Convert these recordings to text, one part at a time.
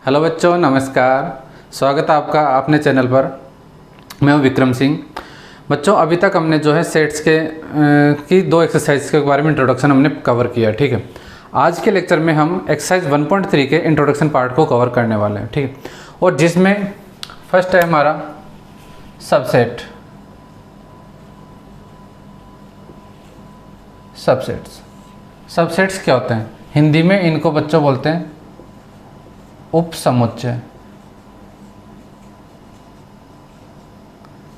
Hello बच्चों, नमस्कार। स्वागत है आपका अपने चैनल पर। मैं हूं विक्रम सिंह। बच्चों, अभी तक हमने जो है सेट्स के की दो एक्सरसाइज के बारे में इंट्रोडक्शन हमने कवर किया, ठीक है। आज के लेक्चर में हम एक्सरसाइज 1.3 के इंट्रोडक्शन पार्ट को कवर करने वाले हैं, ठीक है। और जिसमें फर्स्ट है हमारा सबसेट। सबसेट्स क्या होते हैं? हिंदी में इनको बच्चों बोलते हैं उपसमुच्चय।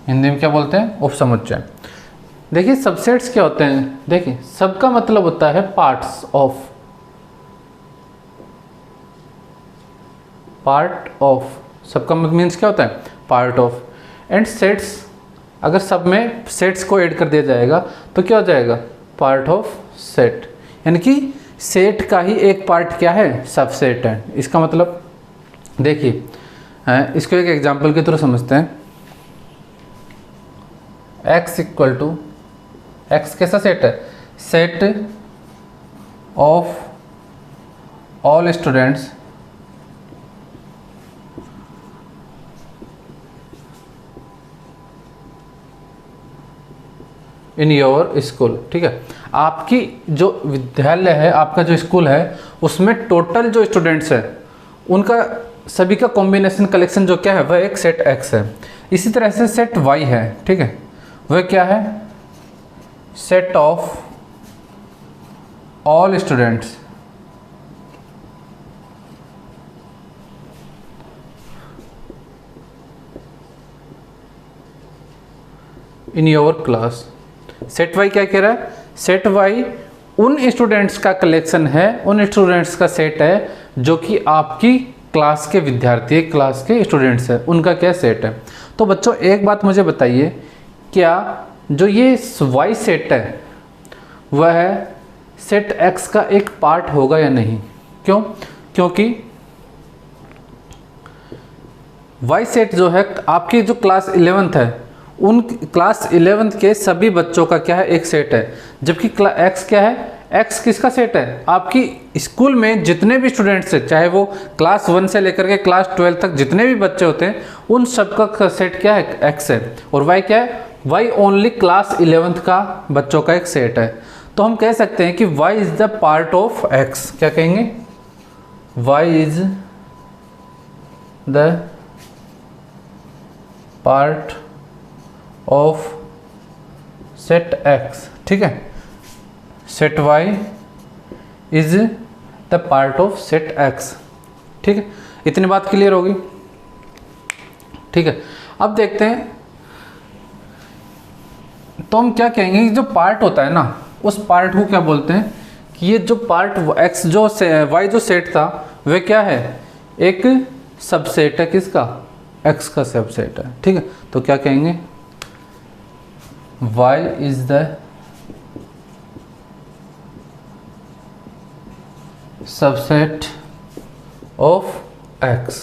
हिंदी में क्या बोलते हैं? उपसमुच्चय। देखिए सबसेट्स क्या होते हैं। देखिए सबका मतलब होता है पार्ट ऑफ। सबका मीन्स क्या होता है? Part of. एंड सेट्स, अगर सब में सेट्स को ऐड कर दिया जाएगा तो क्या हो जाएगा? Part of set. यानी कि सेट का ही एक पार्ट क्या है? सबसेट है। इसका मतलब देखिए इसको एक एग्जांपल के थ्रू समझते हैं। x इक्वल टू, x कैसा सेट है? Set of all students in your school, ठीक है। आपकी जो विद्यालय है, आपका जो स्कूल है, उसमें टोटल जो स्टूडेंट्स है उनका सभी का कॉम्बिनेशन कलेक्शन जो क्या है वह एक सेट x है। इसी तरह से सेट y है, ठीक है। वह क्या है? Set of all students in your class. Set y क्या कह रहा है? सेट y उन स्टूडेंट्स का कलेक्शन है, उन स्टूडेंट्स का सेट है जो कि आपकी क्लास के विद्यार्थी, क्लास के स्टूडेंट्स है, उनका क्या सेट है। तो बच्चों एक बात मुझे बताइए, क्या जो ये y सेट है वह सेट x का एक पार्ट होगा या नहीं? क्यों? क्योंकि y सेट जो है आपकी जो क्लास 11th है, उन क्लास 11th के सभी बच्चों का क्या है? एक सेट है। जबकि x क्या है? x किसका सेट है? आपकी स्कूल में जितने भी स्टूडेंट्स हैं, चाहे वो क्लास 1 से लेकर के क्लास 12 तक जितने भी बच्चे होते हैं, उन सबका सेट क्या है? x है। और y क्या है? y ओनली क्लास 11th का बच्चों का एक सेट है। तो हम कह सकते हैं कि y is the part of x। क्या कहेंगे? y is the part of set x, ठीक है। Set y is the part of set x, ठीक है। इतनी बात क्लियर होगी, ठीक है। अब देखते हैं, तो हम क्या कहेंगे कि जो पार्ट होता है ना, उस पार्ट को क्या बोलते हैं? कि ये जो पार्ट x जो y जो सेट था वह क्या है? एक सबसेट है। किसका? x का सबसेट है, ठीक है। तो क्या कहेंगे? y is the subset of x।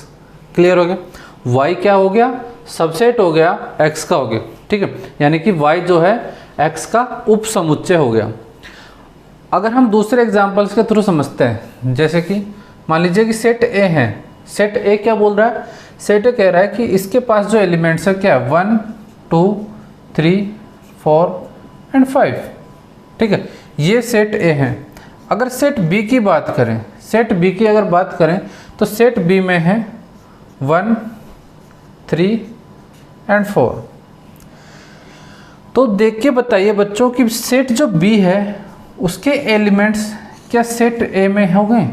Clear हो गया? y क्या हो गया? सबसेट हो गया, x का हो गया, ठीक है। यानी कि y जो है x का उपसमुच्चय हो गया। अगर हम दूसरे एग्जांपल्स के थ्रू समझते हैं, जैसे कि मान लीजिए कि सेट a है। सेट a क्या बोल रहा है? सेट a कह रहा है कि इसके पास जो एलिमेंट्स है क्या है? 1 2 3 4 एंड 5, ठीक है। ये सेट a है। अगर सेट b की बात करें, सेट b की अगर बात करें तो सेट b में है 1 3 एंड 4। तो देख के बताइए बच्चों कि सेट जो b है उसके एलिमेंट्स क्या सेट a में हो गए?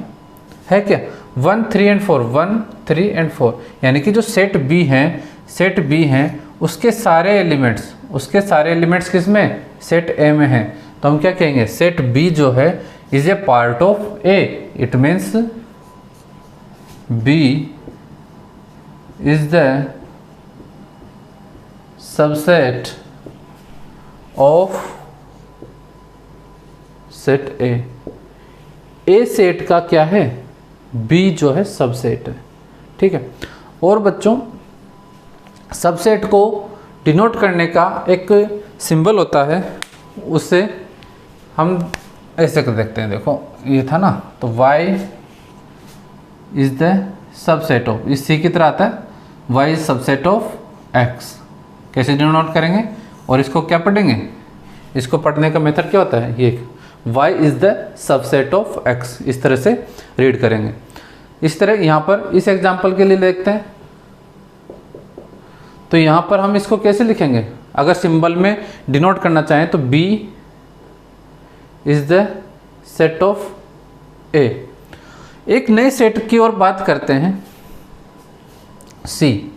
है क्या? 1 3 एंड 4, 1 3 एंड 4। यानी कि जो सेट b है, सेट b है, उसके सारे एलिमेंट्स किस में? सेट a में है। तो हम क्या कहेंगे? सेट b जो है is a part of a। It means b is the subset of set a set का क्या है? b जो है सबसेट है, ठीक है। और बच्चों सबसेट को डिनोट करने का एक सिंबल होता है, उससे हम ऐसे कर देखते हैं। देखो ये था ना, तो y is the subset of, इस सी की तरह आता है, y is subset of x। कैसे डिनोट करेंगे और इसको क्या पढ़ेंगे, इसको पढ़ने का मेथड क्या होता है, ये y is the subset of x, इस तरह से रीड करेंगे। इस तरह यहाँ पर इस एग्जाम्पल के लिए देखते हैं, तो यहाँ पर हम इसको कैसे लिखेंगे, अगर सिंबल में डिनोट करना चाहें तो b is the set of a। एक नए सेट की ओर बात करते हैं, सी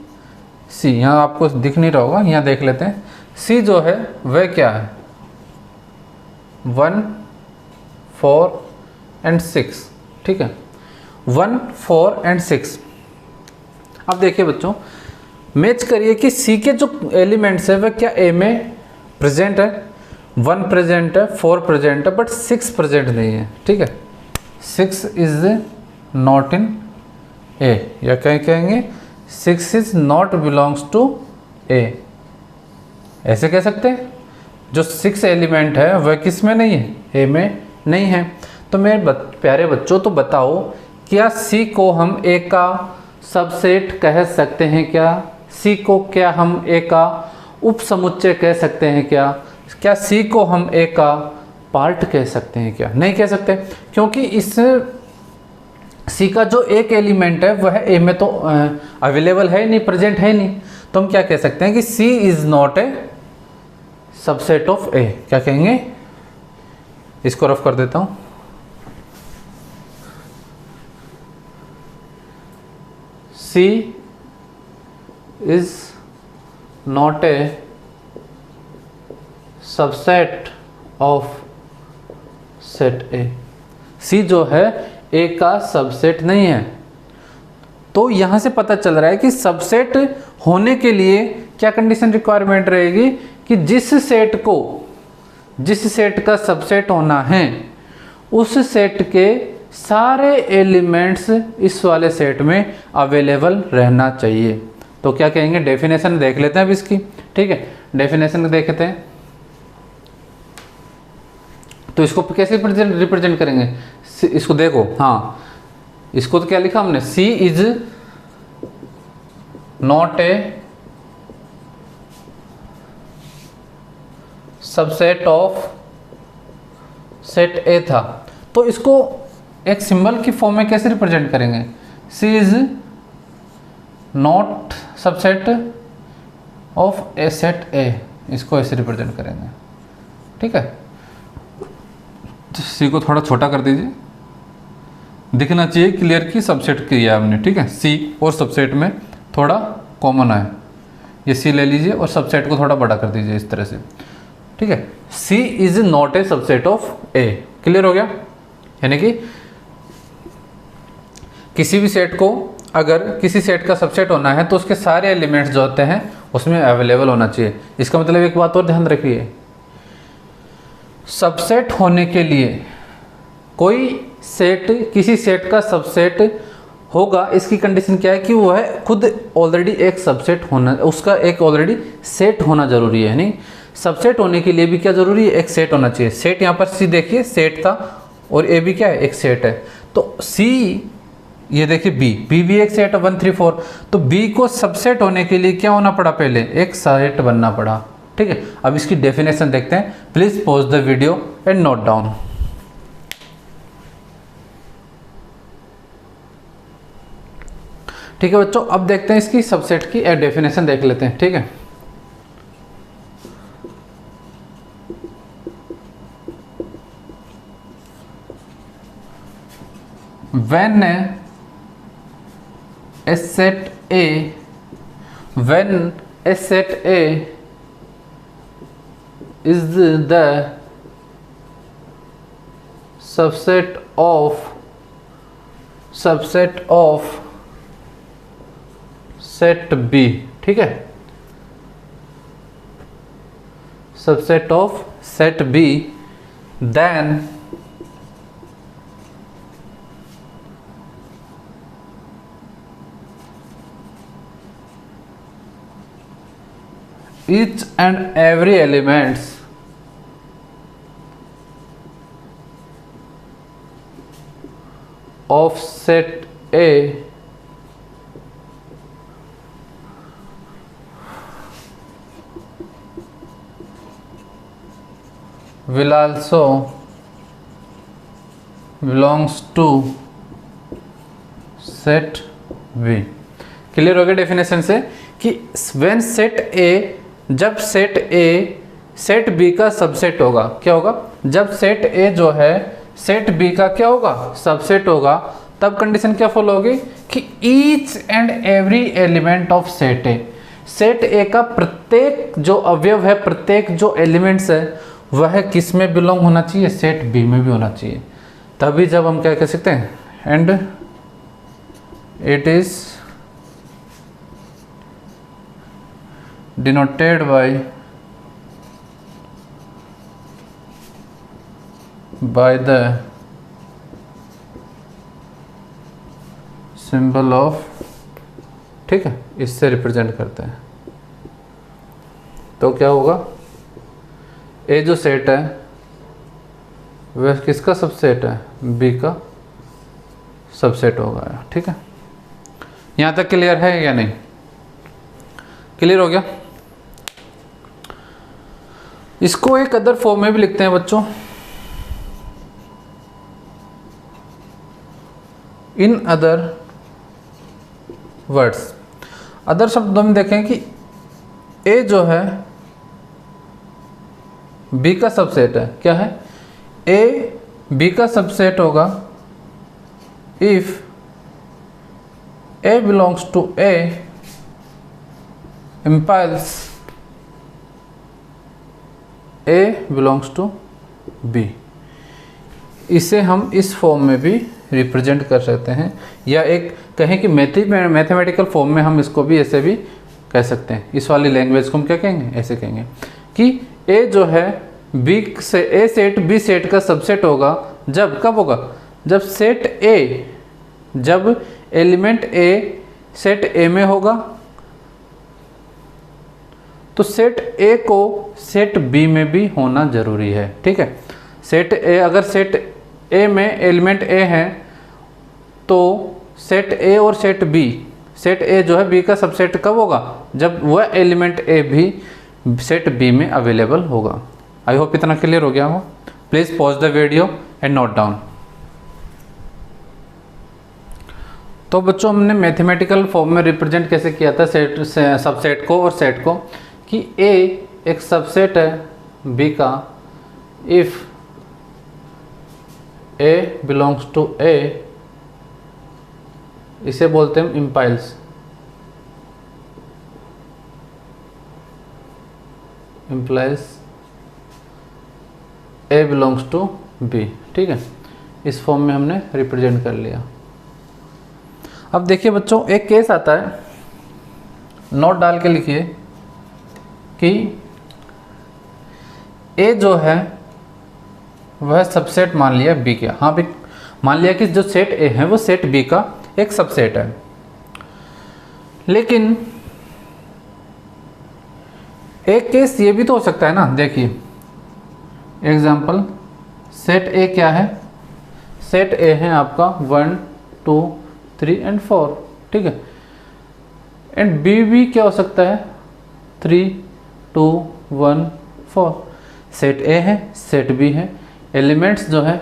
यहाँ आपको दिख नहीं रहा होगा, यहाँ देख लेते हैं। सी जो है वह क्या है, 1 4 एंड 6, ठीक है, 1 4 एंड 6। अब देखिए बच्चों, मैच करिए कि सी के जो एलिमेंट्स है वह क्या ए में प्रेजेंट है, 1 प्रेजेंट है, 4 प्रेजेंट है, बट 6 प्रेजेंट नहीं है, ठीक है। 6 इज नॉट इन ए, या कहेंगे 6 इज नॉट बिलोंग्स टू ए, ऐसे कह सकते हैं। जो 6 एलिमेंट है वह किस में नहीं है, ए में नहीं है। तो मेरे प्यारे बच्चों, तो बताओ क्या सी को हम ए का सबसेट कह सकते हैं क्या, सी को क्या हम ए का उप समुच्चय कह सकते हैं क्या सी को हम ए का पार्ट कह सकते हैं क्या, नहीं कह सकते, क्योंकि इस सी का जो एक एलिमेंट है वह ए में तो अवेलेबल है नहीं, प्रेजेंट है नहीं। तो हम क्या कह सकते हैं कि C is not a subset of A, क्या कहेंगे, इसको रफ कर देता हूं, C is not a subset of set A. C जो है ए का सबसेट नहीं है। तो यहां से पता चल रहा है कि सबसेट होने के लिए क्या कंडीशन रिक्वायरमेंट रहेगी कि जिस सेट का सबसेट होना है उस सेट के सारे एलिमेंट्स इस वाले सेट में अवेलेबल रहना चाहिए। तो क्या कहेंगे, डेफिनेशन देख लेते हैं अब इसकी, ठीक है, डेफिनेशन देखते हैं। तो इसको कैसे रिप्रेजेंट करेंगे, इसको देखो, हाँ, इसको तो क्या लिखा हमने, C is not a subset of set A था। तो इसको एक सिंबल की फॉर्म में कैसे रिप्रेजेंट करेंगे, C is not subset of A set A, इसको ऐसे रिप्रेजेंट करेंगे, ठीक है। सी को थोड़ा छोटा कर दीजिए, दिखना चाहिए क्लियर की सबसेट किया हमने, ठीक है। सी और सबसेट में थोड़ा कॉमन है, ये सी ले लीजिए और सबसेट को थोड़ा बड़ा कर दीजिए इस तरह से, ठीक है। C is not a subset of A, clear हो गया। यानी कि किसी भी सेट को अगर किसी सेट का सबसेट होना है तो उसके सारे एलिमेंट्स जो होते हैं उसमें अवेलेबल होना चाहिए। इसका मतलब एक बात और ध्यान रखिए, सबसेट होने के लिए कोई सेट किसी सेट का सबसेट होगा, इसकी कंडीशन क्या है कि वह खुद ऑलरेडी एक सबसेट होना, उसका एक ऑलरेडी सेट होना जरूरी है। नहीं, सबसेट होने के लिए भी क्या जरूरी है, एक सेट होना चाहिए। सेट यहाँ पर सी देखिए सेट था और ए भी क्या है, एक सेट है। तो सी, ये देखिए बी भी एक सेट है 1 3 4। तो बी को सबसेट होने के लिए क्या होना पड़ा, पहले एक सेट बनना पड़ा, ठीक है। अब इसकी डेफिनेशन देखते हैं, please pause the video and note down. ठीक है बच्चों, अब देखते हैं इसकी सबसेट की डेफिनेशन देख लेते हैं, ठीक है। when a set A is the subset of set B, ठीक है, subset of set B, then each and every elements of set A will also belongs to set V। Clear हो गया डेफिनेशन से कि when set A, जब set A set B का subset होगा, क्या होगा, जब सेट A जो है सेट B का क्या होगा, सबसेट होगा, तब कंडीशन क्या फॉलो होगी कि each and every element of set A, set A का प्रत्येक जो अवयव है, प्रत्येक जो एलिमेंट्स है, वह किस में बिलोंग होना चाहिए, सेट B में भी होना चाहिए। तभी जब हम क्या कह सकते हैं, and it is denoted by the symbol of, ठीक है, इससे रिप्रेजेंट करते हैं। तो क्या होगा, ए जो सेट है वह किसका सबसेट है, बी का सबसेट होगा। ठीक है, यहाँ तक क्लियर है या नहीं, क्लियर हो गया। इसको एक अदर फॉर्म में भी लिखते हैं बच्चों, इन अदर वर्ड्स। अदर शब्दों में देखें कि ए जो है बी का सबसेट है, क्या है, ए बी का सबसेट होगा if A belongs to A implies A belongs to B. इसे हम इस फॉर्म में भी रिप्रेजेंट कर सकते हैं, या एक कहें कि मैथमेटिकल फॉर्म में हम इसको भी ऐसे भी कह सकते हैं। इस वाली लैंग्वेज को हम क्या कहेंगे, ऐसे कहेंगे कि ए जो है बी से, ए सेट बी सेट का सबसेट होगा, जब कब होगा, जब सेट ए, जब एलिमेंट ए सेट ए में होगा, तो सेट ए को सेट बी में भी होना जरूरी है। ठीक है, सेट ए, अगर सेट ए में एलिमेंट ए है तो सेट ए और सेट बी, सेट ए जो है बी का सबसेट कब होगा, जब वह एलिमेंट ए भी सेट बी में अवेलेबल होगा। आई होप इतना क्लियर हो गया हो। Please pause the video and note down. तो बच्चों हमने मैथमेटिकल फॉर्म में रिप्रेजेंट कैसे किया था सेट सबसेट को और सेट को, कि ए एक सबसेट है बी का if A belongs to A, इसे बोलते हैं implies, implies A belongs to B. ठीक है, इस फॉर्म में हमने रिप्रेजेंट कर लिया। अब देखिए बच्चों, एक केस आता है, नोट डाल के लिखिए कि ए जो है वह सबसेट मान लिया बी का, हाँ भी मान लिया कि जो सेट ए है वो सेट बी का एक सबसेट है, लेकिन एक केस ये भी तो हो सकता है ना। देखिए एग्जाम्पल, सेट ए क्या है, सेट ए है आपका 1 2 3 एंड 4, ठीक है, एंड बी भी क्या हो सकता है 3 2 1 4। सेट ए है, सेट बी है, एलिमेंट्स जो है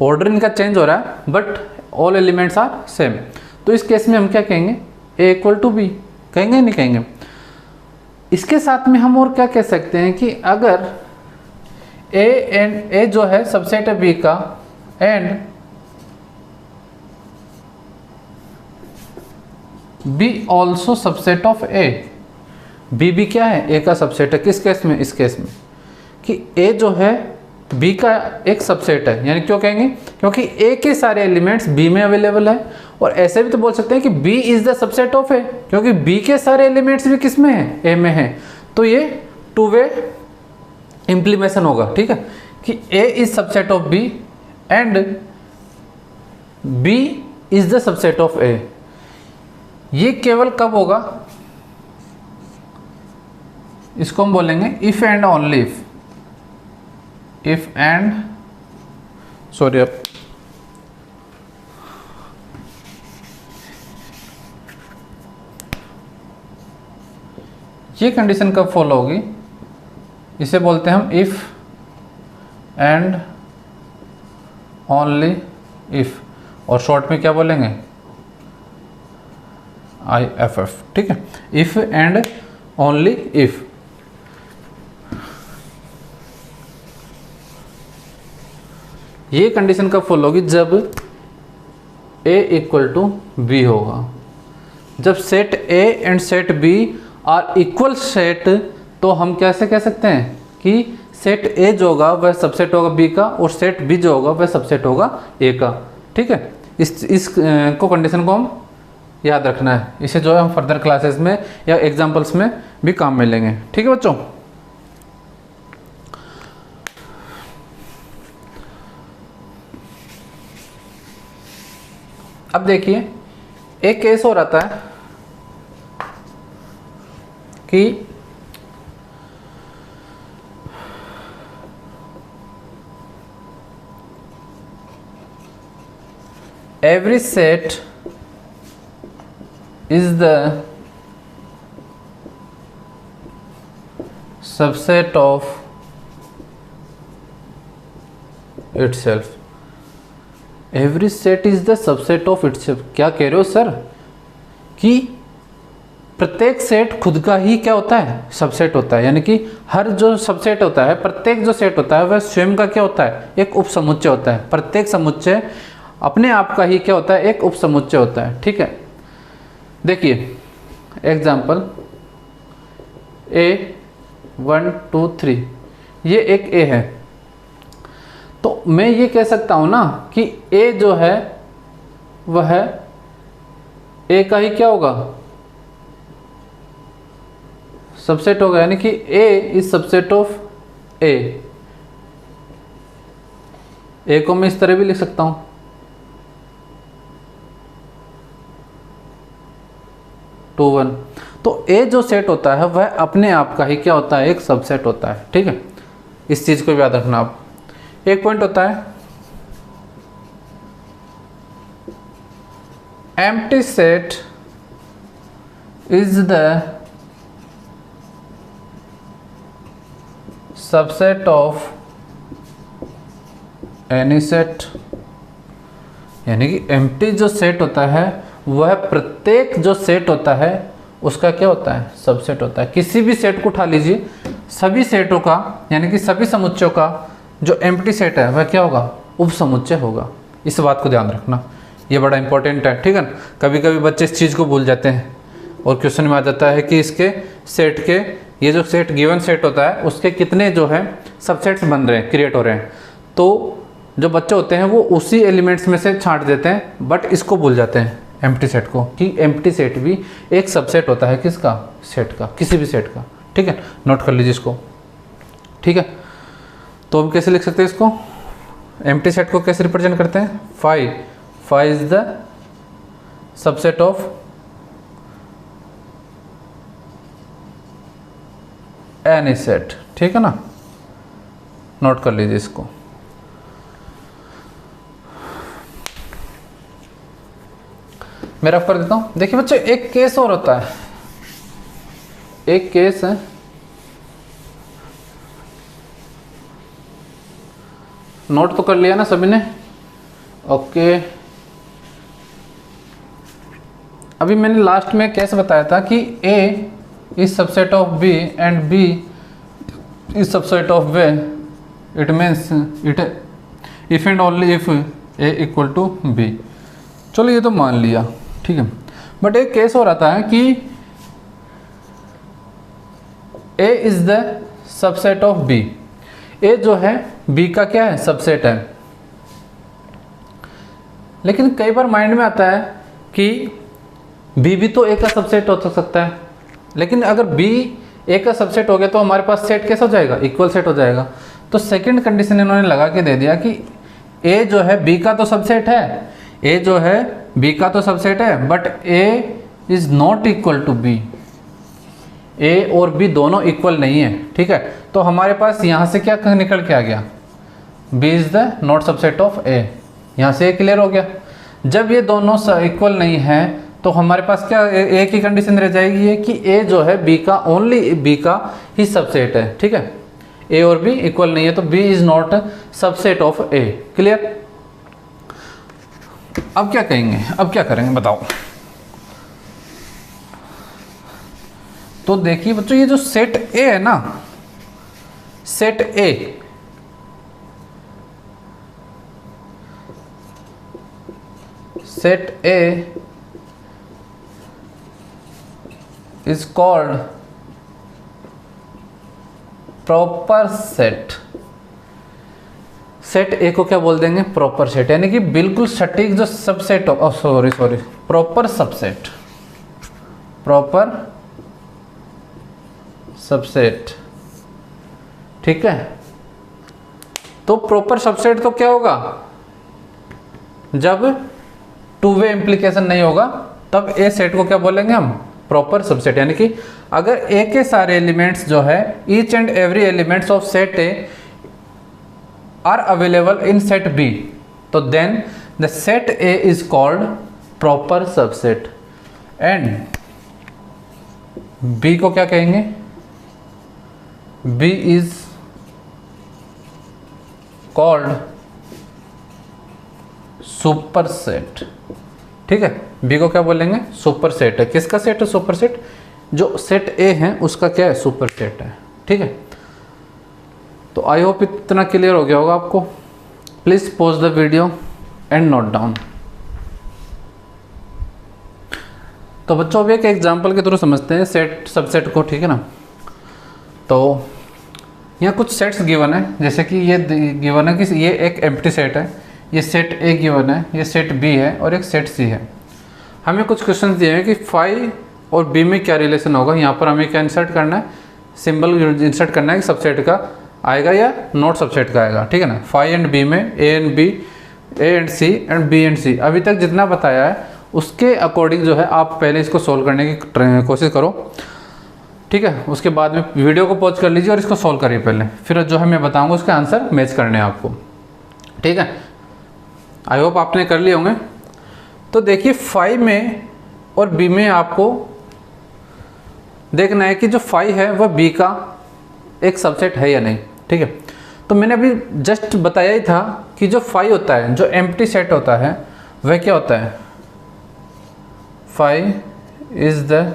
ऑर्डर इनका चेंज हो रहा है but all elements are same. तो इस केस में हम क्या कहेंगे, ए इक्वल टू बी कहेंगे, नहीं कहेंगे। इसके साथ में हम और क्या कह सकते हैं कि अगर ए जो है सबसेट है बी का, and B also subset of A, B भी क्या है ए का सबसेट है। किस केस में, इस केस में कि ए जो है बी का एक सबसेट है, यानी क्यों कहेंगे, क्योंकि ए के सारे एलिमेंट्स बी में अवेलेबल है, और ऐसे भी तो बोल सकते हैं कि B is the subset of A, क्योंकि बी के सारे एलिमेंट्स भी किस में है, ए में है। तो ये टू वे इम्प्लीमेशन होगा, ठीक है, कि A is subset of B and B is the subset of A. ये केवल कब होगा, इसको हम बोलेंगे if and only if and, sorry अब ये कंडीशन कब फॉलो होगी, इसे बोलते हैं हम इफ एंड ओनली इफ, और शॉर्ट में क्या बोलेंगे IFF, ठीक है, इफ एंड ओनली इफ। ये कंडीशन कब फुल होगी, जब A इक्वल टू बी होगा। जब set A and set B are equal set, तो हम कैसे कह सकते हैं कि सेट A जो होगा वह सबसेट होगा B का, और सेट B जो होगा वह सबसेट होगा A का, ठीक है। इस को कंडीशन को हम याद रखना है, इसे जो है हम फर्दर क्लासेस में या एग्जांपल्स में भी काम में लेंगे, ठीक है बच्चों। अब देखिए एक केस हो रहता है कि every set is the subset of itself। every set is the subset of itself, क्या कह रहे हो सर कि प्रत्येक सेट खुद का ही क्या होता है, सबसेट होता है। यानी कि हर जो सबसेट होता है, प्रत्येक जो सेट होता है वह स्वयं का क्या होता है, एक उपसमुच्चय होता है। प्रत्येक समुच्चय अपने आप का ही क्या होता है, एक उपसमुच्चय होता है, ठीक है। देखिए एग्जाम्पल A1 2 3, ये एक A है, तो मैं ये कह सकता हूँ ना कि A जो है वह A का ही क्या होगा, सबसेट होगा। यानी कि A is subset of A। A को मैं इस तरह भी लिख सकता हूँ, टू वन। तो A जो सेट होता है वह अपने आप का ही क्या होता है, एक सबसेट होता है, ठीक है। इस चीज को याद रखना आप। एक पॉइंट होता है empty set is the subset of any set. यानी कि एम्प्टी जो सेट होता है वह प्रत्येक जो सेट होता है उसका क्या होता है, सबसेट होता है। किसी भी सेट को उठा लीजिए, सभी सेटों का यानी कि सभी समुच्चयों का जो एम्प्टी सेट है वह क्या होगा, उपसमुच्चय होगा। इस बात को ध्यान रखना, ये बड़ा इंपॉर्टेंट है, ठीक है ना। कभी कभी बच्चे इस चीज़ को भूल जाते हैं और क्वेश्चन में आ जाता है कि इसके सेट के, ये जो सेट गिवन सेट होता है उसके कितने जो है सबसेट्स बन रहे हैं, क्रिएट हो रहे हैं। तो जो बच्चे होते हैं वो उसी एलिमेंट्स में से छांट देते हैं, बट इसको भूल जाते हैं एम्प्टी सेट को, कि एम्प्टी सेट भी एक सबसेट होता है किसका, सेट का, किसी भी सेट का, ठीक है। नोट कर लीजिए इसको, ठीक है। तो हम कैसे लिख सकते हैं इसको, एम्प्टी सेट को कैसे रिप्रेजेंट करते हैं, phi is the subset of any set, ठीक है ना। नोट कर लीजिए इसको। मैं रफ कर देता हूं। देखिए बच्चों एक केस और होता है, एक केस है नोट तो कर लिया ना सभी ने, ओके। अभी मैंने लास्ट में केस बताया था कि A is subset of B and B is subset of A। It means it if and only if A equal to B। चलो ये तो मान लिया, ठीक है। बट एक केस हो रहा है कि A is the subset of B। A जो है B का क्या है, सबसेट है। लेकिन कई बार माइंड में आता है कि B भी तो A का सबसेट हो सकता है, लेकिन अगर B A का सबसेट हो गया तो हमारे पास सेट कैसा हो जाएगा, इक्वल सेट हो जाएगा। तो सेकंड कंडीशन इन्होंने लगा के दे दिया कि A जो है B का तो सबसेट है, A जो है B का तो सबसेट है, but A is not equal to B। A और B दोनों इक्वल नहीं है, ठीक है। तो हमारे पास यहाँ से क्या निकल के आ गया, B is the not subset of A। यहाँ से क्लियर हो गया। जब ये दोनों इक्वल नहीं है तो हमारे पास क्या एक ही कंडीशन रह जाएगी है कि A जो है B का ओनली B का ही सबसेट है, ठीक है। ए और बी इक्वल नहीं है, तो B is not subset of A. Clear? अब क्या कहेंगे, अब क्या करेंगे बताओ। तो देखिए बच्चों, ये जो सेट ए है ना, set A, set A is called proper set. Set ए को क्या बोल देंगे? प्रॉपर सेट, यानी कि बिल्कुल सटीक जो सबसेट हो, sorry proper subset, proper subset. ठीक है, तो प्रॉपर सबसेट तो क्या होगा? जब टू वे इम्प्लीकेशन नहीं होगा तब ए सेट को क्या बोलेंगे हम? Proper subset. यानी कि अगर ए के सारे एलिमेंट्स जो है, each and every elements of set A are available in set B, तो then the set A is called proper subset. And B को क्या कहेंगे? B is called super set. ठीक है, बी को क्या बोलेंगे? सुपर सेट है। किसका सेट है? Super set. जो सेट ए है उसका क्या है? सुपर सेट है। ठीक है, तो आई होप इतना क्लियर हो गया होगा आपको। Please pause the video and note down. तो बच्चों अभी एक एग्जांपल के थ्रू समझते हैं सेट सबसेट को। ठीक है ना, तो यहाँ कुछ सेट्स गिवन है, जैसे कि ये गिवन है कि ये एक एम्प्टी सेट है, ये सेट ए गिवन है, ये सेट बी है और एक सेट सी है। हमें कुछ क्वेश्चन दिए हैं कि फाई और बी में क्या रिलेशन होगा। यहाँ पर हमें क्या इंसर्ट करना है? सिंबल इंसर्ट करना है कि सबसेट का आएगा या नॉट सबसेट का आएगा। ठीक है ना, फाई एंड बी में A and B, A and C and B and C, अभी तक जितना बताया है उसके अकॉर्डिंग जो है आप पहले इसको सोल्व करने की कोशिश करो। ठीक है, उसके बाद में वीडियो को पॉज कर लीजिए और इसको सोल्व करिए पहले, फिर जो है मैं बताऊँगा उसके आंसर मैच करने हैं आपको। ठीक है, आई होप आपने कर लिए होंगे। तो देखिए फाई में और बी में आपको देखना है कि जो फाई है वह बी का एक सबसेट है या नहीं। ठीक है, तो मैंने अभी जस्ट बताया ही था कि जो फाई होता है, जो एम्प्टी सेट होता है, वह क्या होता है? Phi is the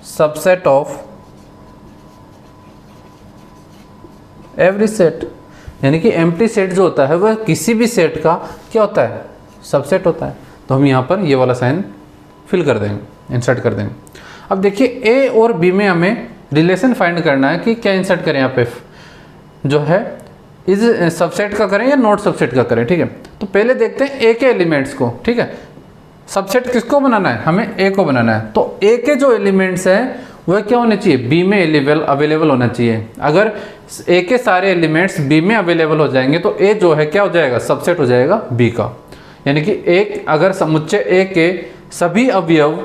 subset of every set. यानी कि एम्प्टी सेट जो होता है वह किसी भी सेट का क्या होता है? सबसेट होता है। तो हम यहाँ पर ये वाला साइन फिल कर देंगे, इंसर्ट कर देंगे। अब देखिए ए और बी में हमें रिलेशन फाइंड करना है कि क्या इंसर्ट करें यहाँ पे, जो है इस सबसेट का करें या नॉट सबसेट का करें। ठीक है, तो पहले देखते हैं ए के एलिमेंट्स को। ठीक है, सबसेट किसको बनाना है? हमें ए को बनाना है। तो ए के जो एलिमेंट्स हैं वह क्या होने चाहिए? बी में अवेलेबल होना चाहिए। अगर ए के सारे एलिमेंट्स बी में अवेलेबल हो जाएंगे तो ए जो है क्या हो जाएगा? सबसेट हो जाएगा बी का। यानी कि एक अगर समुच्चय ए के सभी अवयव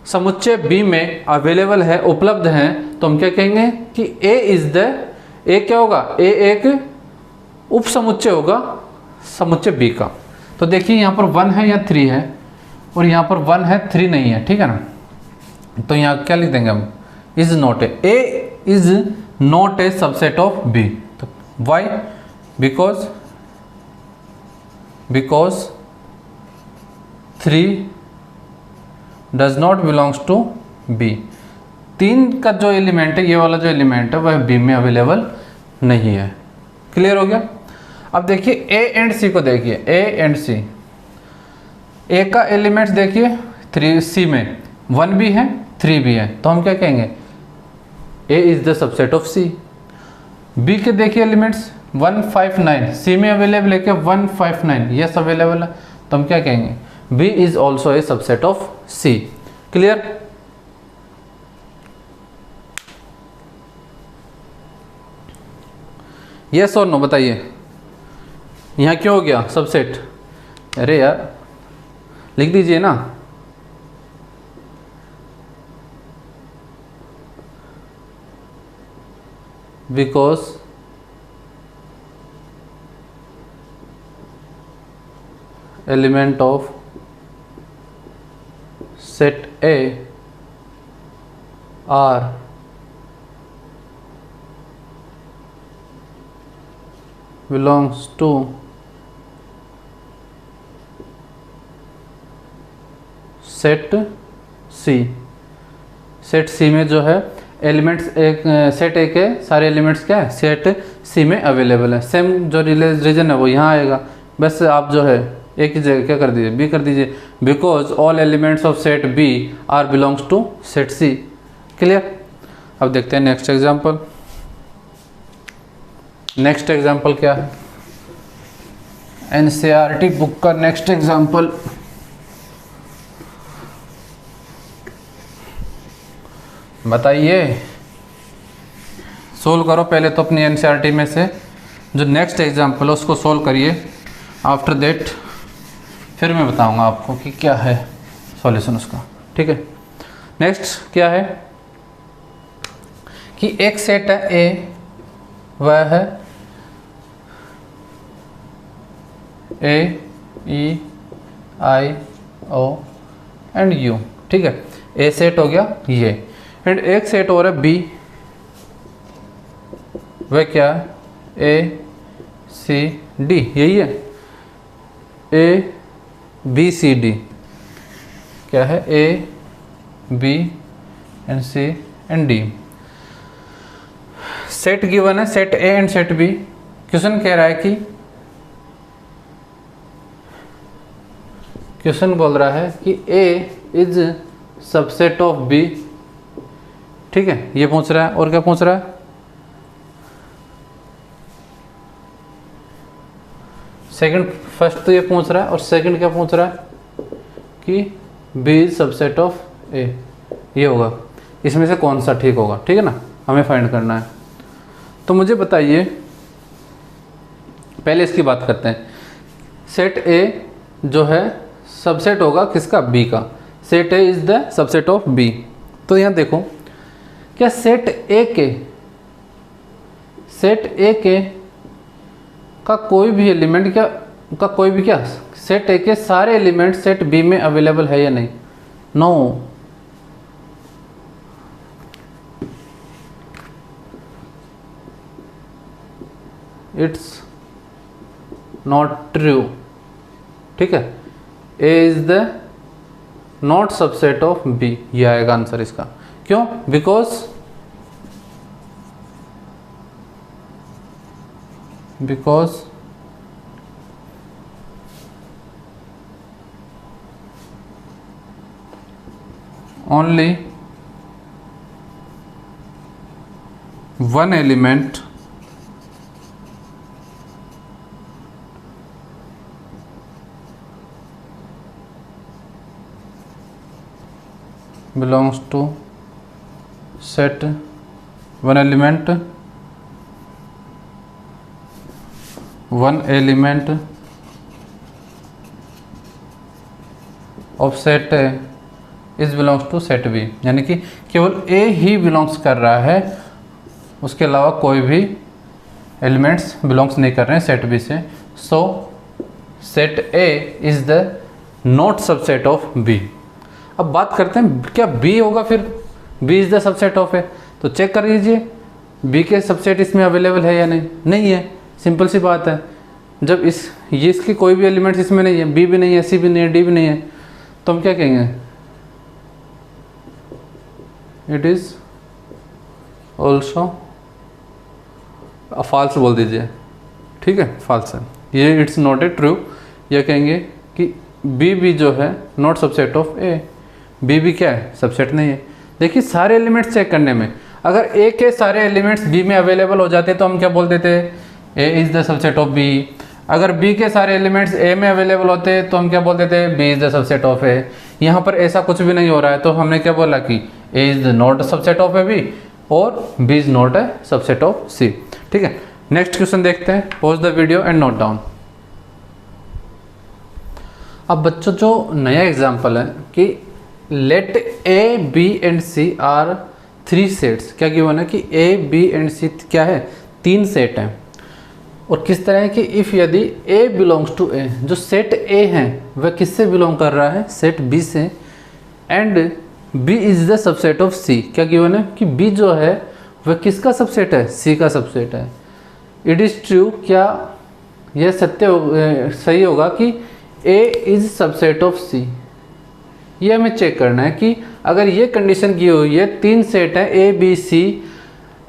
समुच्चय बी में अवेलेबल है, उपलब्ध हैं, तो हम क्या कहेंगे कि ए इज द, ए क्या होगा? ए एक उप समुच्चय होगा समुच्चय बी का। तो देखिए यहाँ पर 1 है या 3 है, और यहाँ पर 1 है 3 नहीं है। ठीक है ना, तो यहाँ क्या लिख देंगे हम? Is not A is not a subset of B. तो why? Because 3 does not belongs to B. 3 का जो एलिमेंट है, ये वाला जो एलिमेंट है, वह बी में अवेलेबल नहीं है। क्लियर हो गया? अब देखिए ए एंड सी को देखिए, ए एंड सी। ए का एलिमेंट्स देखिए 3, सी में 1 भी है 3 भी है, तो हम क्या कहेंगे? A is the subset of C. B के देखिए एलिमेंट्स 159, सी में अवेलेबल है क्या? 159 यस अवेलेबल है, तो हम क्या कहेंगे? B is also a subset of C. Clear? Yes और नो बताइए। यहाँ क्यों हो गया सबसेट? अरे यार लिख दीजिए ना। Because element of set A are belongs to set C. Set C में जो है एलिमेंट्स एक सेट ए के सारे एलिमेंट्स क्या है सेट सी में अवेलेबल है। सेम जो रीजन है वो यहाँ आएगा, बस आप जो है ए की जगह क्या कर दीजिए बी कर दीजिए, because all elements of set B are belongs to set C. Clear. अब देखते हैं नेक्स्ट एग्जांपल। नेक्स्ट एग्जांपल क्या है, एनसीईआरटी बुक का नेक्स्ट एग्जांपल। बताइए, सोल्व करो पहले तो अपनी एनसीईआरटी में से जो नेक्स्ट एग्जांपल है उसको सोल्व करिए। आफ्टर दैट फिर मैं बताऊंगा आपको कि क्या है सॉल्यूशन उसका। ठीक है। नेक्स्ट क्या है कि एक सेट है ए, वह है ए ई आई ओ एंड यू। ठीक है, ए सेट हो गया ये, एंड एक सेट और है बी, वह क्या है ए सी डी, यही है ए बी सी डी। क्या है A B and C and D. Set given है set A and set B. Question कह रहा है कि क्वेश्चन बोल रहा है कि A is subset of B. ठीक है, ये पूछ रहा है। और क्या पूछ रहा है, सेकंड, फर्स्ट तो ये पूछ रहा है और सेकंड क्या पूछ रहा है कि B is subset of A. ये होगा, इसमें से कौन सा ठीक होगा। ठीक है ना, हमें फाइंड करना है। तो मुझे बताइए, पहले इसकी बात करते हैं। सेट ए जो है सबसेट होगा किसका, बी का। Set A is the subset of B. तो यहाँ देखो, क्या सेट ए के का कोई भी एलिमेंट क्या सेट ए के सारे एलिमेंट सेट बी में अवेलेबल है या नहीं। No, it's not true. ठीक है, A is the not subset of B, ये आएगा आंसर इसका। क्यों, because only one element belongs to set, one element of set A is belongs to set B. यानी कि केवल ए ही बिलोंग्स कर रहा है, उसके अलावा कोई भी एलिमेंट्स बिलोंग्स नहीं कर रहे हैं सेट बी से। So set A is the not subset of B. अब बात करते हैं क्या बी होगा, फिर B is the subset of A. तो चेक कर लीजिए बी के सबसेट इसमें अवेलेबल है या नहीं है। सिंपल सी बात है, जब ये इसकी कोई भी एलिमेंट्स इसमें नहीं है, बी भी नहीं है, सी भी नहीं है, डी भी नहीं है, तो हम क्या कहेंगे, इट इज ऑल्सो फॉल्स बोल दीजिए। ठीक है, फॉल्स है ये, इट्स नॉट ए ट्रू। ये कहेंगे कि बी भी जो है not subset of A, B भी क्या है, सबसेट नहीं है। देखिए सारे एलिमेंट्स चेक करने में अगर ए के सारे एलिमेंट्स बी में अवेलेबल हो जाते तो हम क्या बोल देते, A is the subset of B. अगर बी के सारे एलिमेंट्स ए में अवेलेबल होते तो हम क्या बोल देते, B is the subset of A. यहाँ पर ऐसा कुछ भी नहीं हो रहा है, तो हमने क्या बोला कि A is not subset of A B और B is not a subset of C. ठीक है, नेक्स्ट क्वेश्चन देखते हैं। Pause the video and note down. अब बच्चों जो नया एग्जाम्पल है कि let A B and C are three sets. क्या गिवन है कि ए बी एंड सी क्या है, तीन सेट हैं। और किस तरह है कि इफ़ यदि ए बिलोंग्स टू ए, जो सेट ए है वह किससे बिलोंग कर रहा है, सेट बी से, and B is the subset of C. क्या गिवन है कि बी जो है वह किसका सबसेट है, सी का सबसेट है। इट इज़ ट्रू, क्या यह सही होगा कि A is subset of C। ये हमें चेक करना है कि अगर ये कंडीशन की हुई है, 3 सेट है A B C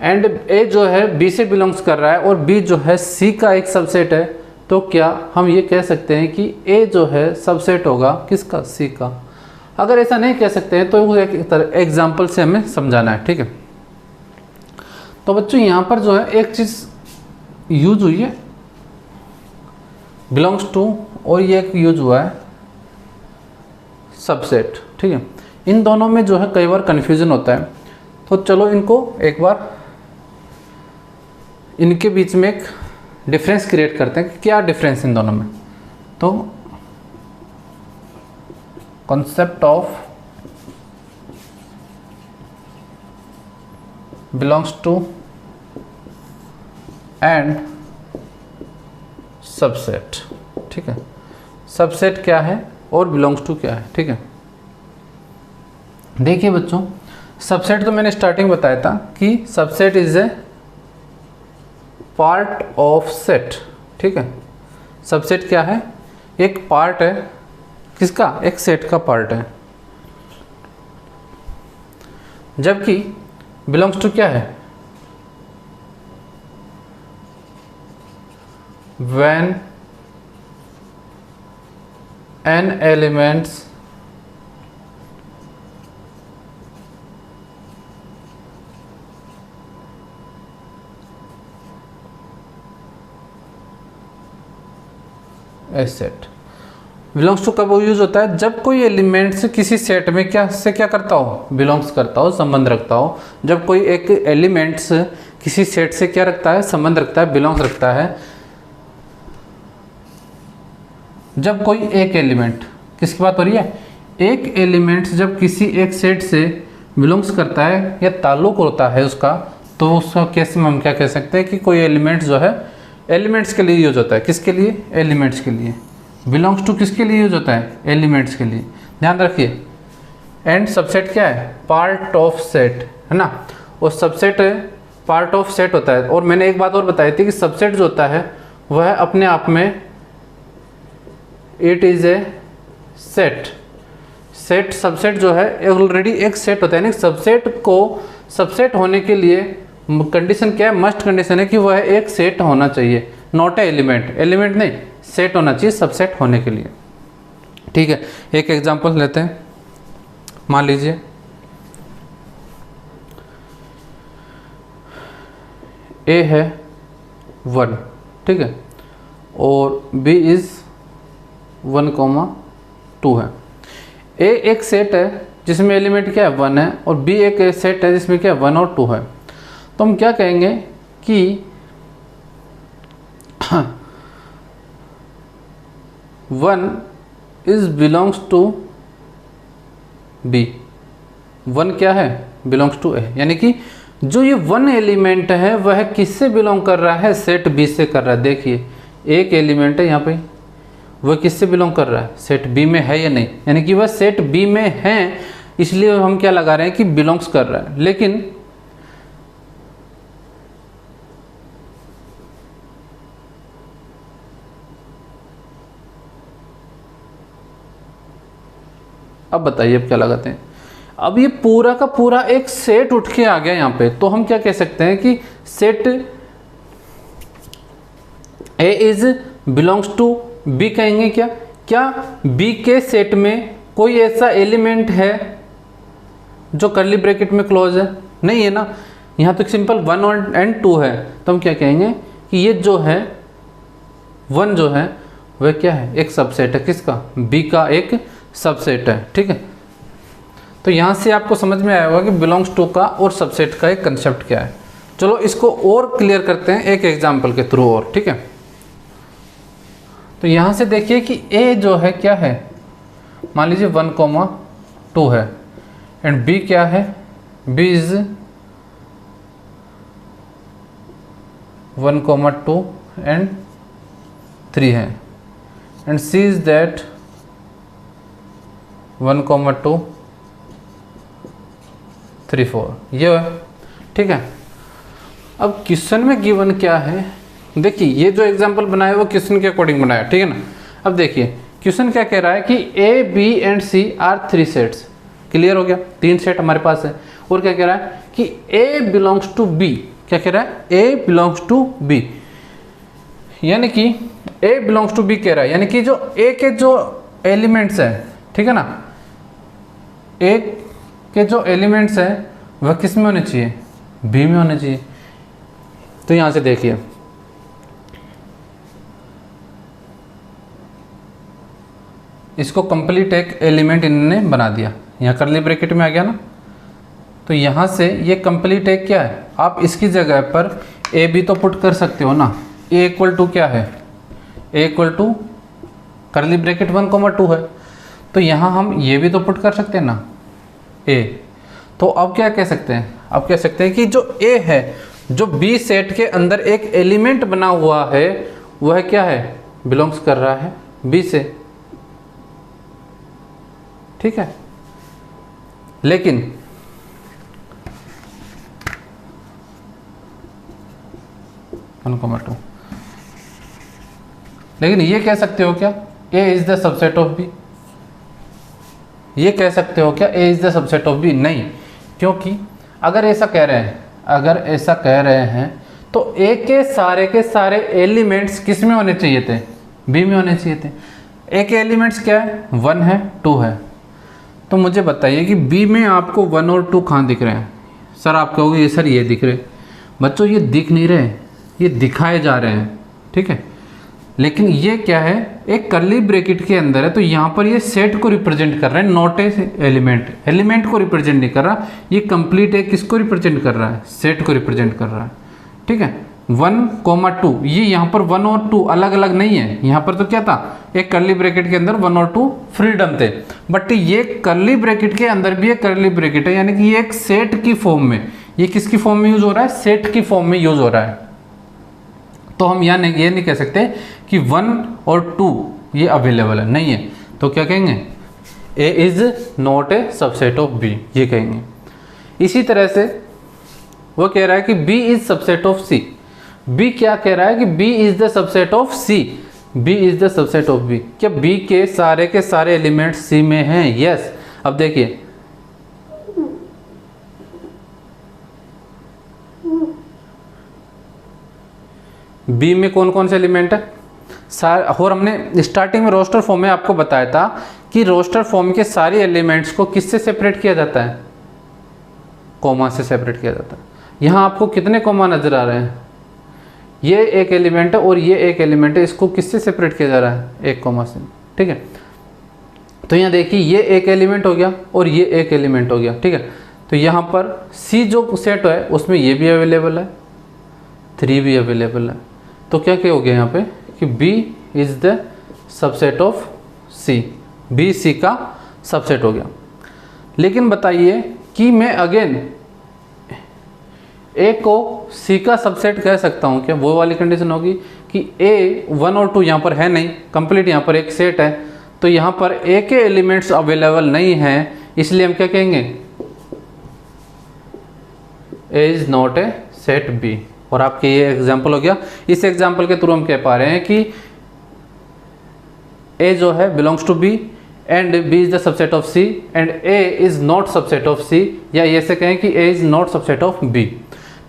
and A जो है B से बिलोंग्स कर रहा है और B जो है C का एक सबसेट है, तो क्या हम ये कह सकते हैं कि A जो है सबसेट होगा किसका? C का। अगर ऐसा नहीं कह सकते हैं तो वो एक एग्जाम्पल से हमें समझाना है, ठीक है। तो बच्चों यहाँ पर जो है एक चीज़ यूज हुई है बिलोंग्स टू, और ये एक यूज हुआ है सबसेट, ठीक है। इन दोनों में जो है कई बार कन्फ्यूज़न होता है, तो चलो इनको एक बार इनके बीच में एक डिफरेंस क्रिएट करते हैं कि क्या डिफरेंस इन दोनों में। तो concept of belongs to and subset, ठीक है। सबसेट क्या है और बिलोंग्स टू क्या है, ठीक है। देखिए बच्चों, सबसेट तो मैंने स्टार्टिंग बताया था कि subset is a part of set, ठीक है। सबसेट क्या है? एक पार्ट है किसका? एक सेट का पार्ट है। जबकि बिलोंग्स टू क्या है? when an elements a set। Belongs to कब यूज होता है? जब कोई एलिमेंट्स किसी सेट में क्या करता हो? बिलोंग्स करता हो, संबंध रखता हो। जब कोई एक एलिमेंट्स किसी सेट से क्या रखता है? संबंध रखता है, बिलोंग्स रखता है। जब कोई एक एलिमेंट, किसकी बात हो रही है? एक एलिमेंट जब किसी एक सेट से बिलोंग्स करता है या ताल्लुक होता है उसका, तो उसका केस में हम क्या कह सकते हैं कि कोई एलिमेंट जो है एलिमेंट्स के लिए यूज होता है। किसके लिए? एलिमेंट्स के लिए। बिलोंग्स टू किसके लिए यूज होता है? एलिमेंट्स के लिए। ध्यान रखिए। एंड सबसेट क्या है? पार्ट ऑफ सेट, है ना। और सबसेट पार्ट ऑफ सेट होता है। और मैंने एक बात और बताई थी कि सबसेट जो होता है वह अपने आप में it is a set. Set subset जो है ऑलरेडी एक सेट होता है, यानी सबसेट को सबसेट होने के लिए कंडीशन क्या है? मस्ट कंडीशन है कि वह एक सेट होना चाहिए, नॉट ए एलिमेंट। एलिमेंट नहीं, सेट होना चाहिए सबसेट होने के लिए, ठीक है। एक एग्जांपल लेते हैं। मान लीजिए ए है 1, ठीक है, और बी इज़ 1,2 है। ए एक सेट है जिसमें एलिमेंट क्या है? 1 है, और बी एक सेट है जिसमें क्या है? 1 और 2 है। तो हम क्या कहेंगे कि 1 इज बिलोंग्स टू बी। 1 क्या है? बिलोंग्स टू ए। यानी कि जो ये 1 एलिमेंट है वह किससे बिलोंग कर रहा है? सेट बी से कर रहा है। देखिए एक एलिमेंट है यहाँ पे, वह किससे बिलोंग कर रहा है? सेट बी में है या नहीं, यानी कि वह सेट बी में है, इसलिए हम क्या लगा रहे हैं कि बिलोंग्स कर रहा है। लेकिन अब बताइए अब क्या लगाते हैं? अब ये पूरा का पूरा एक सेट उठ के आ गया यहाँ पे, तो हम क्या कह सकते हैं कि set A is belongs to B कहेंगे। क्या बी के सेट में कोई ऐसा एलिमेंट है जो कर्ली ब्रैकेट में क्लोज है? नहीं है ना। यहाँ तो सिंपल 1 और एंड 2 है, तो हम क्या कहेंगे कि ये जो है 1 जो है वह क्या है? एक सबसेट है। किसका? बी का एक सबसेट है, ठीक है। तो यहाँ से आपको समझ में आया होगा कि बिलोंग्स टू का और सबसेट का एक कंसेप्ट क्या है। चलो इसको और क्लियर करते हैं एक एग्जाम्पल के थ्रू और, ठीक है। तो यहाँ से देखिए कि ए जो है क्या है? मान लीजिए 1,2 है, एंड बी क्या है? बी इज 1,2 एंड 3 है, एंड सी इज दैट 1,2 3 4 ये है, ठीक है। अब क्वेश्चन में गिवन क्या है देखिए ये जो एग्जाम्पल बनाया वो क्वेश्चन के अकॉर्डिंग बनाया, ठीक है ना। अब देखिए क्वेश्चन क्या कह रहा है कि A B and C are 3 sets, clear हो गया, 3 सेट हमारे पास है। और क्या कह रहा है कि ए बिलोंग्स टू बी, क्या कह रहा है, ए बिलोंग्स टू बी, यानी कि ए बिलोंग्स टू बी कह रहा है, यानी कि जो ए के जो एलिमेंट्स हैं, ठीक है ना, ए के जो एलिमेंट्स हैं वह किस में होने चाहिए, बी में होने चाहिए। तो यहां से देखिए इसको कंप्लीट एक एलिमेंट इन्होंने बना दिया, यहाँ करली ब्रैकेट में आ गया ना, तो यहाँ से ये कंप्लीट एक क्या है, आप इसकी जगह पर ए बी तो पुट कर सकते हो ना, ए इक्वल टू क्या है, ए इक्वल टू करली ब्रैकेट 1,2 है, तो यहाँ हम ये भी तो पुट कर सकते हैं ना ए। तो अब क्या कह सकते हैं, अब कह सकते हैं कि जो ए है, जो बी सेट के अंदर एक एलिमेंट बना हुआ है वह क्या है, बिलोंग्स कर रहा है बी से, ठीक है। लेकिन लेकिन ये कह सकते हो क्या, A is the subset of B, ये कह सकते हो क्या A is the subset of B? नहीं, क्योंकि अगर ऐसा कह रहे हैं, अगर ऐसा कह रहे हैं तो A के सारे एलिमेंट्स किस में होने चाहिए थे, B में होने चाहिए थे। A के एलिमेंट्स क्या है, 1 है 2 है, तो मुझे बताइए कि B में आपको 1 और 2 कहाँ दिख रहे हैं। सर आप कहोगे ये सर ये दिख रहे, बच्चों ये दिख नहीं रहे, ये दिखाए जा रहे हैं, ठीक है। लेकिन ये क्या है, एक कर्ली ब्रैकेट के अंदर है, तो यहाँ पर ये सेट को रिप्रेजेंट कर रहा है, नॉट ए एलिमेंट, एलिमेंट को रिप्रेजेंट नहीं कर रहा, ये कंप्लीट है किसको रिप्रेजेंट कर रहा है, सेट को रिप्रेजेंट कर रहा है, ठीक है। 1,2 ये यहाँ पर 1 और 2 अलग अलग नहीं है, यहाँ पर तो क्या था, एक कर्ली ब्रैकेट के अंदर 1 और 2 फ्रीडम थे, बट ये कर्ली ब्रैकेट के अंदर भी एक कर्ली ब्रैकेट है, यानी कि ये एक सेट की फॉर्म में, ये किसकी फॉर्म में यूज हो रहा है, सेट की फॉर्म में यूज हो रहा है। तो हम यहाँ ये नहीं कह सकते कि 1 और 2 ये अवेलेबल है, नहीं है, तो क्या कहेंगे, A is not a subset of B, ये कहेंगे। इसी तरह से वो कह रहा है कि B is subset of C, B क्या कह रहा है कि B is the subset of C, B is the subset of B, क्या B के सारे एलिमेंट्स C में हैं, यस। अब देखिए बी में कौन कौन से एलिमेंट है और हमने स्टार्टिंग में रोस्टर फॉर्म में आपको बताया था कि रोस्टर फॉर्म के सारे एलिमेंट्स को किससे सेपरेट किया जाता है, कॉमा से सेपरेट किया जाता है। यहाँ आपको कितने कॉमा नजर आ रहे हैं, ये एक एलिमेंट है और ये एक एलिमेंट है, इसको किससे सेपरेट किया जा रहा है, एक कॉमा से, ठीक है। तो यहाँ देखिए ये एक एलिमेंट हो गया और ये एक एलिमेंट हो गया, ठीक है। तो यहाँ पर सी जो सेट है उसमें ये भी अवेलेबल है, 3 भी अवेलेबल है, तो क्या क्या हो गया यहाँ पे कि B is the subset of C, B C का सबसेट हो गया। लेकिन बताइए कि मैं अगेन A को C का सबसेट कह सकता हूँ क्या, वो वाली कंडीशन होगी कि A 1 और 2 यहाँ पर है नहीं, कंप्लीट यहाँ पर एक सेट है, तो यहाँ पर A के एलिमेंट्स अवेलेबल नहीं हैं, इसलिए हम क्या कहेंगे, A is not A set B। और आपके ये एग्जाम्पल हो गया, इस एग्जाम्पल के थ्रू हम कह पा रहे हैं कि A जो है belongs to B and B is the subset of C and A is not subset of C, या ये से कहें कि A is not subset of B।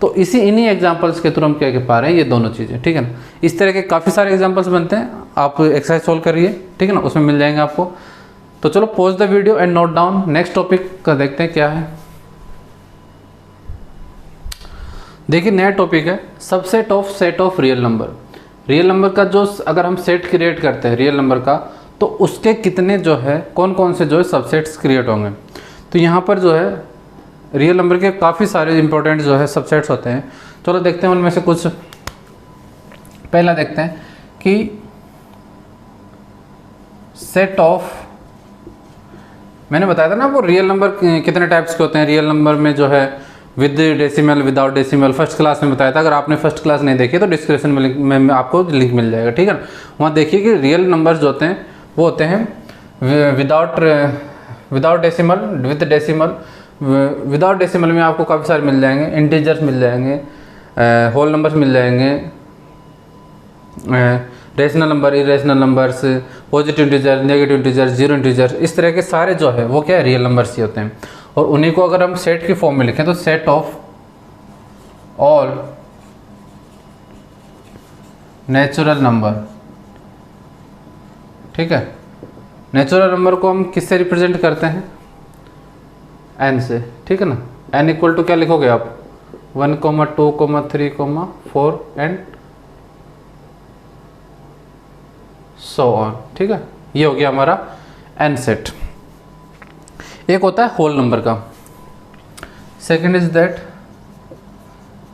तो इन्हीं एग्जाम्पल्स के थ्रू हम क्या कह पा रहे हैं, ये दोनों चीज़ें, ठीक है ना। इस तरह के काफ़ी सारे एग्जाम्पल्स बनते हैं, आप एक्सरसाइज सोल्व करिए, ठीक है ना, उसमें मिल जाएंगे आपको। तो चलो pause the video and note down, next topic का देखते हैं क्या है। देखिए नया टॉपिक है subset of set of real number. Real number का जो अगर हम सेट क्रिएट करते हैं रियल नंबर का, तो उसके कितने जो है कौन कौन से जो है सबसेट्स क्रिएट होंगे। तो यहाँ पर जो है रियल नंबर के काफ़ी सारे इंपॉर्टेंट जो है सबसेट्स होते हैं। चलो देखते हैं उनमें से कुछ। पहला देखते हैं कि सेट ऑफ, मैंने बताया था ना वो रियल नंबर कितने टाइप्स के होते हैं। रियल नंबर में जो है with decimal, without decimal, first class में बताया था। अगर आपने फर्स्ट क्लास नहीं देखी तो डिस्क्रिप्शन में आपको लिंक मिल जाएगा, ठीक है ना। वहाँ देखिए कि रियल नंबर्स जो होते हैं वो होते हैं without decimal, with decimal. Without decimal में आपको काफ़ी सारे मिल जाएंगे, इंटीजर्स मिल जाएंगे, होल नंबर्स मिल जाएंगे, rational number, irrational numbers, positive integer, negative integer, zero integer, इस तरह के सारे जो है वो क्या है, रियल नंबर्स ही होते हैं। और उन्हीं को अगर हम सेट की फॉर्म में लिखें तो set of all natural number, ठीक है। नेचुरल नंबर को हम किससे रिप्रेजेंट करते हैं, n से, ठीक है ना। n इक्वल टू क्या लिखोगे आप, 1, 2, 3, 4 एंड सो ऑन, ठीक है। ये हो गया हमारा n सेट। एक होता है होल नंबर का, second is that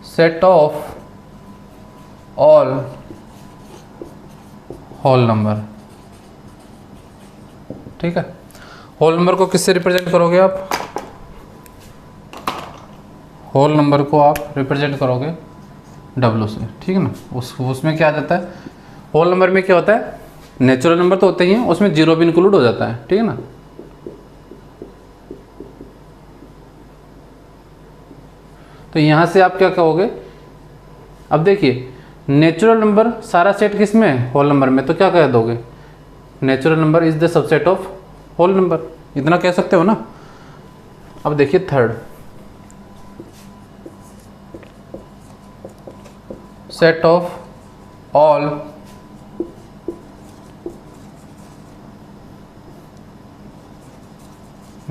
set of all whole number, ठीक है। होल नंबर को किससे रिप्रेजेंट करोगे आप, होल नंबर को आप रिप्रेजेंट करोगे W से, ठीक है ना। उसमें क्या आ जाता है, होल नंबर में क्या होता है, नेचुरल नंबर तो होते ही हैं, उसमें जीरो भी इंक्लूड हो जाता है, ठीक है ना। तो यहां से आप क्या कहोगे, अब देखिए नेचुरल नंबर सारा सेट किस में है, होल नंबर में, तो क्या कह दोगे, natural number is the subset of whole number, इतना कह सकते हो ना। अब देखिए third, set of all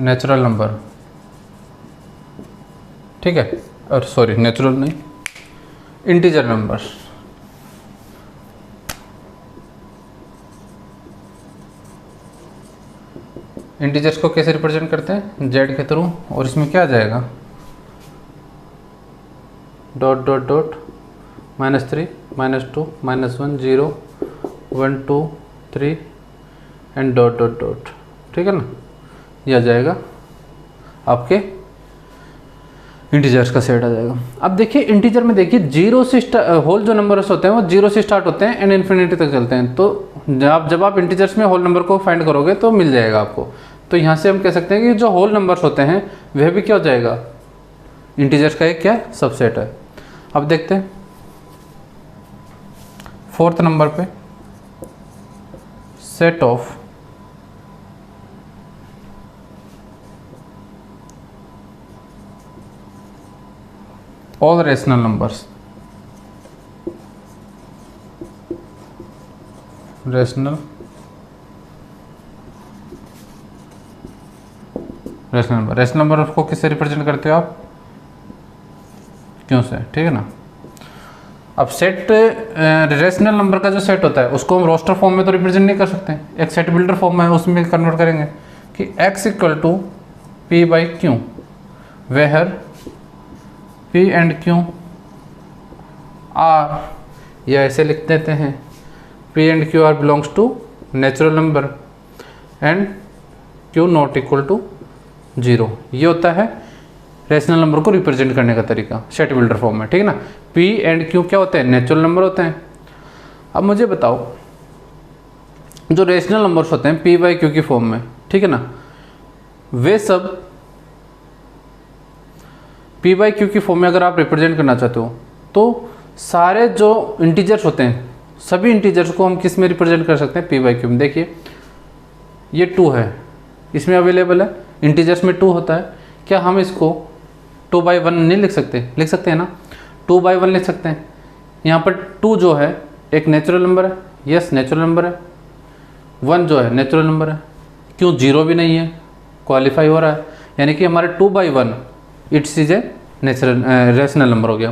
natural number, ठीक है। और सॉरी नेचुरल नहीं, इंटीजर नंबर, इंटीजर्स को कैसे रिप्रेजेंट करते हैं, जेड के थ्रू, और इसमें क्या आ जाएगा, dot dot dot -3, -2, -1, 0, 1, 2, 3 and dot dot dot, ठीक है ना। ये आ जाएगा आपके इंटीजर्स का सेट आ जाएगा। अब देखिए इंटीजर में देखिए जीरो से होल जो नंबर्स होते हैं वो जीरो से स्टार्ट होते हैं एंड इन्फिनिटी तक चलते हैं। तो जब आप इंटीजर्स में होल नंबर को फाइंड करोगे तो मिल जाएगा आपको। तो यहाँ से हम कह सकते हैं कि जो होल नंबर्स होते हैं वह भी क्या हो जाएगा, इंटीजर्स का एक क्या सबसेट है। अब देखते हैं फोर्थ नंबर पे, set of all rational numbers, rational number को किससे रिप्रेजेंट करते हो आप, क्यों से, ठीक है ना। अब सेट रेशनल नंबर का जो सेट होता है उसको हम रोस्टर फॉर्म में तो रिप्रेजेंट नहीं कर सकते, एक सेट बिल्डर फॉर्म में उसमें कन्वर्ट करेंगे कि x equal to P by Q, where P and Q are, या ऐसे लिख देते हैं P and Q are belongs to natural number and Q not equal to 0। ये होता है रेशनल नंबर को रिप्रेजेंट करने का तरीका सेट बिल्डर फॉर्म में, ठीक है ना। P एंड Q क्या होते हैं, नेचुरल नंबर होते हैं। अब मुझे बताओ जो रेशनल नंबर्स होते हैं P बाई Q की फॉर्म में, ठीक है ना, वे सब P बाई Q की फॉर्म में अगर आप रिप्रेजेंट करना चाहते हो तो सारे जो इंटीजर्स होते हैं सभी इंटीजर्स को हम किस में रिप्रेजेंट कर सकते हैं, P बाई Q में। देखिए ये 2 है, इसमें अवेलेबल है, इंटीजर्स में 2 होता है, क्या हम इसको 2 बाई 1 नहीं लिख सकते, लिख सकते हैं ना, 2 बाई 1 लिख सकते हैं। यहाँ पर 2 जो है एक नेचुरल नंबर है, यस नेचुरल नंबर है, 1 जो है नेचुरल नंबर है, क्यों 0 भी नहीं है, क्वालिफाई हो रहा है, यानी कि हमारे 2 by 1 it's is a natural rational number हो गया।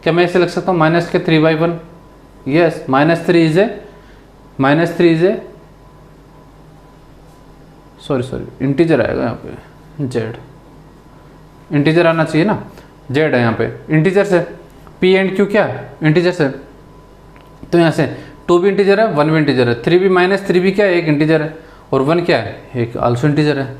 क्या मैं इसे लिख सकता हूँ माइनस के 3 by 1, yes -3 is a sorry integer आएगा यहाँ पे, जेड इंटीजर आना चाहिए ना, जेड है यहाँ पे, इंटीजर से P एंड Q क्या है, इंटीजर से, तो यहाँ से 2 भी इंटीजर है, 1 भी इंटीजर है, 3 भी -3 भी क्या है, एक इंटीजर है, और 1 क्या है, एक आल्सो इंटीजर है।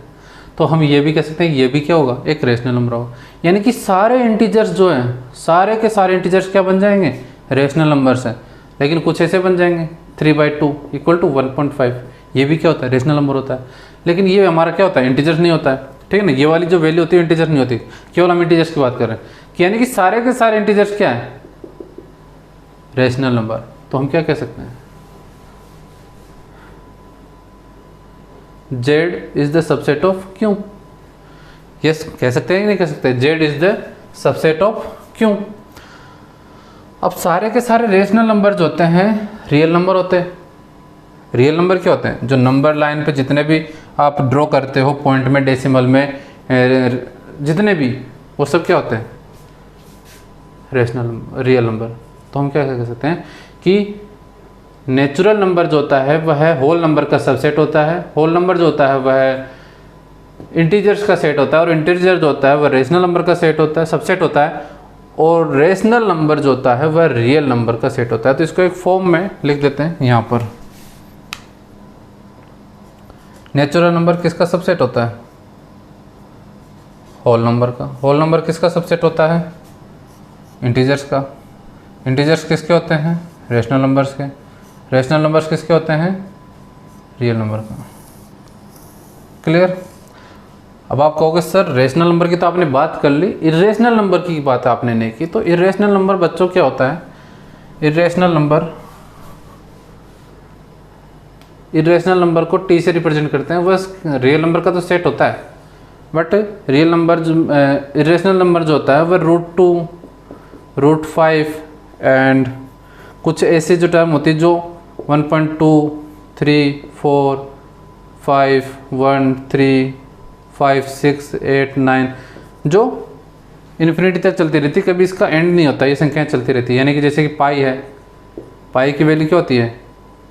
तो हम ये भी कह सकते हैं ये भी क्या होगा, एक रेशनल नंबर होगा। यानी कि सारे इंटीजर्स जो हैं सारे के सारे इंटीजर्स क्या बन जाएंगे, रेशनल नंबर्स हैं। लेकिन कुछ ऐसे बन जाएंगे 3/2 इक्वल टू 1.5, ये भी क्या होता है, रेशनल नंबर होता है। लेकिन ये हमारा क्या होता है, इंटीजर्स नहीं होता है, ठीक है ना। ये वाली जो वैल्यू होती है इंटीजर नहीं होती, केवल हम इंटीजर्स की बात कर रहे हैं। यानी कि सारे के सारे इंटीजर्स क्या है, रेशनल नंबर। तो हम क्या कह सकते हैं, Z is the subset of Q। Yes कह सकते हैं कि नहीं कह सकते, Z is the subset of Q। अब सारे के सारे रेशनल नंबर जो होते हैं रियल नंबर होते हैं। रियल नंबर क्या होते हैं, जो नंबर लाइन पे जितने भी आप ड्रॉ करते हो पॉइंट में, डेसिमल में, जितने भी, वो सब क्या होते हैं, रेशनल रियल नंबर। तो हम क्या कह सकते हैं कि नेचुरल नंबर जो होता है वह होल नंबर का सबसेट होता है, होल नंबर जो होता है वह इंटीजर्स का सेट होता है, और इंटीजर जो होता है वह रेशनल नंबर का सेट होता है, सबसेट होता है, और रेशनल नंबर जो होता है वह रियल नंबर का सेट होता है। तो इसको एक फॉर्म में लिख देते हैं यहाँ पर। नेचुरल नंबर किसका सबसेट होता है, होल नंबर का। होल नंबर किसका सबसेट होता है, इंटीजर्स का। इंटीजर्स किसके होते हैं, रेशनल नंबर्स के। रेशनल नंबर्स किसके होते हैं, रियल नंबर का। क्लियर। अब आप कहोगे सर रेशनल नंबर की तो आपने बात कर ली, इरेशनल नंबर की बात आपने नहीं की। तो इरेशनल नंबर बच्चों क्या होता है, इरेशनल नंबर को टी से रिप्रेजेंट करते हैं। बस रियल नंबर का तो सेट होता है, बट रियल नंबर जो इरेशनल नंबर जो होता है वह √2, √5 एंड कुछ ऐसे जो टर्म होती है जो 1.2, 3, 4, 5, 1, 3, 5, 6, 8, 9 जो इन्फिनिटी तक चलती रहती है, कभी इसका एंड नहीं होता, ये संख्याएं चलती रहती है। यानी कि जैसे कि पाई है, पाई की वैल्यू क्या होती है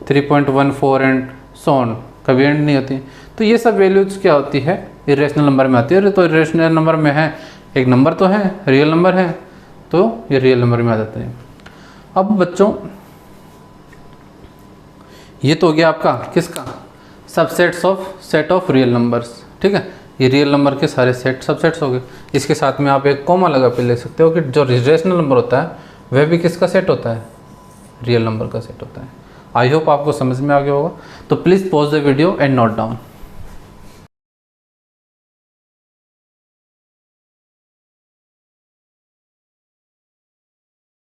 3.14 एंड सो ऑन, कभी एंड नहीं होती। तो ये सब वैल्यूज क्या होती है, इरेशनल नंबर में आती है। तो इरेशनल नंबर में है, एक नंबर तो है, रियल नंबर है, तो ये रियल नंबर में आ जाता है। अब बच्चों ये तो हो गया आपका किसका, subsets of set of real numbers. ठीक है, ये रियल नंबर के सारे सेट सबसेट्स हो गए। इसके साथ में आप एक कॉमा लगा के ले सकते हो कि जो रेशनल नंबर होता है वह भी किसका सेट होता है, रियल नंबर का सेट होता है। आई होप आपको समझ में आ गया होगा। तो please pause the video and note down.